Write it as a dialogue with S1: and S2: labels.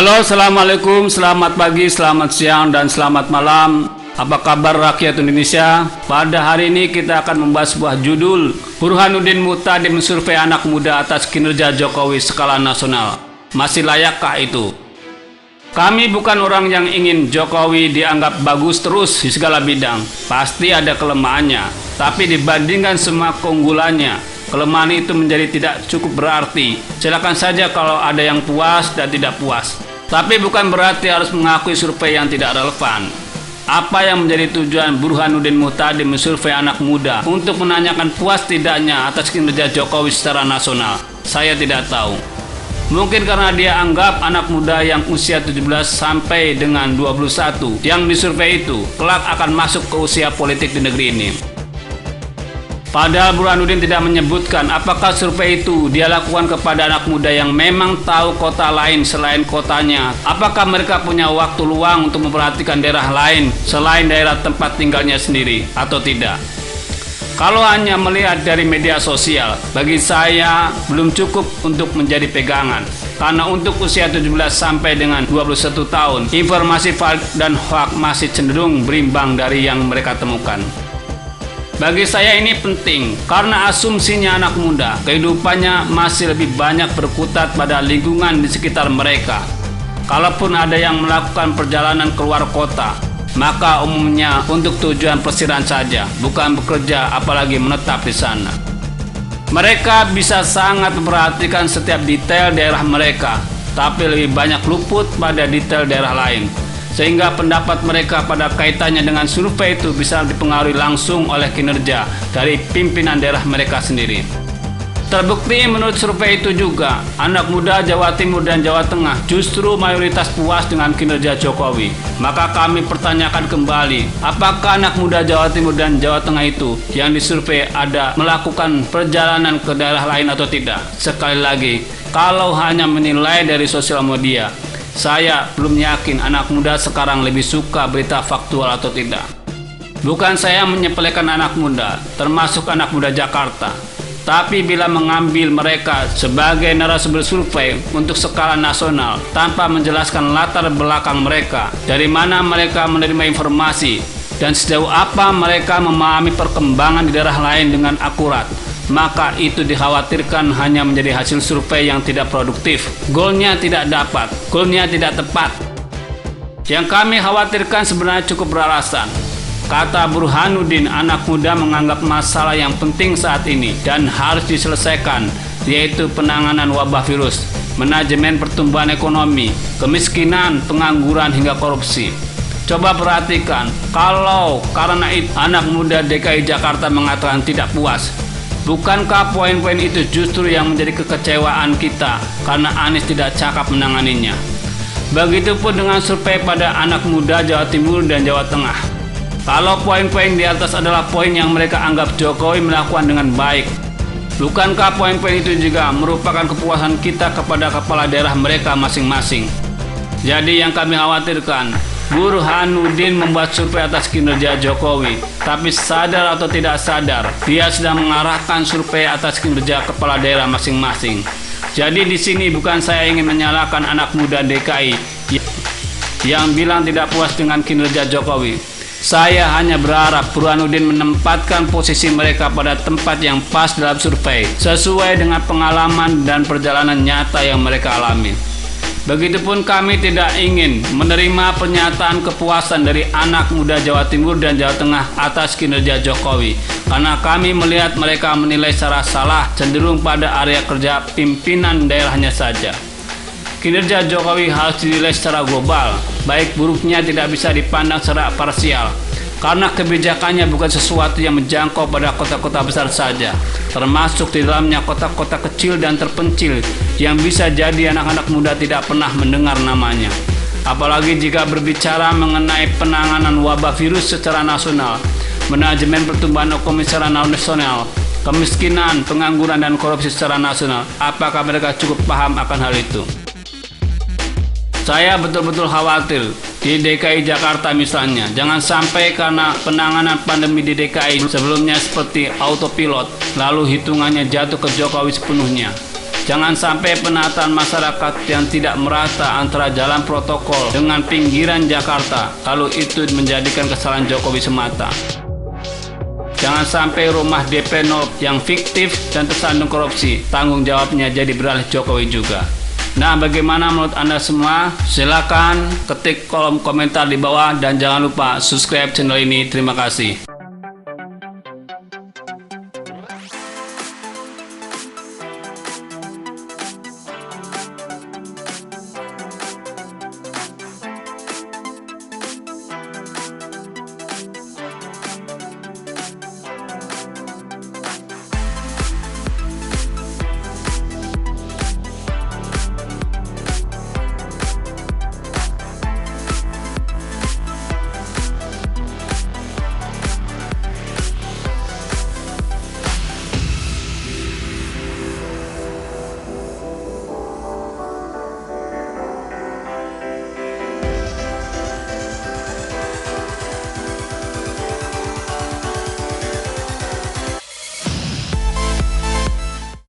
S1: Halo, assalamualaikum, selamat pagi, selamat siang, dan selamat malam. Apa kabar rakyat Indonesia? Pada hari ini kita akan membahas sebuah judul, Burhanuddin Muhtadi mensurvei anak muda atas kinerja Jokowi skala nasional. Masih layakkah itu? Kami bukan orang yang ingin Jokowi dianggap bagus terus di segala bidang. Pasti ada kelemahannya. Tapi dibandingkan semua keunggulannya, kelemahan itu menjadi tidak cukup berarti. Silakan saja kalau ada yang puas dan tidak puas. Tapi bukan berarti harus mengakui survei yang tidak relevan. Apa yang menjadi tujuan Burhanuddin Muhtadi mensurvei anak muda untuk menanyakan puas tidaknya atas kinerja Jokowi secara nasional? Saya tidak tahu. Mungkin karena dia anggap anak muda yang usia 17 sampai dengan 21 yang disurvei itu kelak akan masuk ke usia politik di negeri ini. Padahal Burhanuddin tidak menyebutkan apakah survei itu dia lakukan kepada anak muda yang memang tahu kota lain selain kotanya. Apakah mereka punya waktu luang untuk memperhatikan daerah lain selain daerah tempat tinggalnya sendiri atau tidak. Kalau hanya melihat dari media sosial, bagi saya belum cukup untuk menjadi pegangan. Karena untuk usia 17 sampai dengan 21 tahun, informasi valid dan hoax masih cenderung berimbang dari yang mereka temukan. Bagi saya ini penting, karena asumsinya anak muda, kehidupannya masih lebih banyak berkutat pada lingkungan di sekitar mereka. Kalaupun ada yang melakukan perjalanan keluar kota, maka umumnya untuk tujuan pelesiran saja, bukan bekerja apalagi menetap di sana. Mereka bisa sangat memperhatikan setiap detail daerah mereka, tapi lebih banyak luput pada detail daerah lain. Sehingga pendapat mereka pada kaitannya dengan survei itu bisa dipengaruhi langsung oleh kinerja dari pimpinan daerah mereka sendiri. Terbukti menurut survei itu juga, anak muda Jawa Timur dan Jawa Tengah justru mayoritas puas dengan kinerja Jokowi. Maka kami pertanyakan kembali, apakah anak muda Jawa Timur dan Jawa Tengah itu yang disurvei ada melakukan perjalanan ke daerah lain atau tidak? Sekali lagi, kalau hanya menilai dari sosial media, saya belum yakin anak muda sekarang lebih suka berita faktual atau tidak. Bukan saya menyepelekan anak muda, termasuk anak muda Jakarta. Tapi bila mengambil mereka sebagai narasumber survei untuk skala nasional tanpa menjelaskan latar belakang mereka, dari mana mereka menerima informasi, dan sejauh apa mereka memahami perkembangan di daerah lain dengan akurat, maka itu dikhawatirkan hanya menjadi hasil survei yang tidak produktif. Goalnya tidak dapat, goalnya tidak tepat. Yang kami khawatirkan sebenarnya cukup beralasan. Kata Burhanuddin, anak muda menganggap masalah yang penting saat ini dan harus diselesaikan, yaitu penanganan wabah virus, manajemen pertumbuhan ekonomi, kemiskinan, pengangguran, hingga korupsi. Coba perhatikan, kalau karena itu anak muda DKI Jakarta mengatakan tidak puas, bukankah poin-poin itu justru yang menjadi kekecewaan kita karena Anies tidak cakap menanganinya? Begitupun dengan survei pada anak muda Jawa Timur dan Jawa Tengah. Kalau poin-poin di atas adalah poin yang mereka anggap Jokowi melakukan dengan baik, bukankah poin-poin itu juga merupakan kepuasan kita kepada kepala daerah mereka masing-masing? Jadi yang kami khawatirkan, Burhanuddin membuat survei atas kinerja Jokowi, tapi sadar atau tidak sadar, dia sedang mengarahkan survei atas kinerja kepala daerah masing-masing. Jadi di sini bukan saya ingin menyalahkan anak muda DKI yang bilang tidak puas dengan kinerja Jokowi. Saya hanya berharap Burhanuddin menempatkan posisi mereka pada tempat yang pas dalam survei, sesuai dengan pengalaman dan perjalanan nyata yang mereka alami. Begitupun kami tidak ingin menerima pernyataan kepuasan dari anak muda Jawa Timur dan Jawa Tengah atas kinerja Jokowi, karena kami melihat mereka menilai secara salah cenderung pada area kerja pimpinan daerahnya saja. Kinerja Jokowi harus dinilai secara global, baik buruknya tidak bisa dipandang secara parsial. karena kebijakannya bukan sesuatu yang menjangkau pada kota-kota besar saja, termasuk di dalamnya kota-kota kecil dan terpencil yang bisa jadi anak-anak muda tidak pernah mendengar namanya. Apalagi jika berbicara mengenai penanganan wabah virus secara nasional, manajemen pertumbuhan ekonomi secara nasional, kemiskinan, pengangguran, dan korupsi secara nasional. Apakah mereka cukup paham akan hal itu? Saya betul-betul khawatir di DKI Jakarta misalnya, jangan sampai karena penanganan pandemi di DKI sebelumnya seperti autopilot, lalu hitungannya jatuh ke Jokowi sepenuhnya. Jangan sampai penataan masyarakat yang tidak merata antara jalan protokol dengan pinggiran Jakarta, lalu itu menjadikan kesalahan Jokowi semata. Jangan sampai rumah DP 0 yang fiktif dan tersandung korupsi, tanggung jawabnya jadi beralih Jokowi juga. Nah, bagaimana menurut Anda semua? Silakan ketik kolom komentar di bawah dan jangan lupa subscribe channel ini. Terima kasih.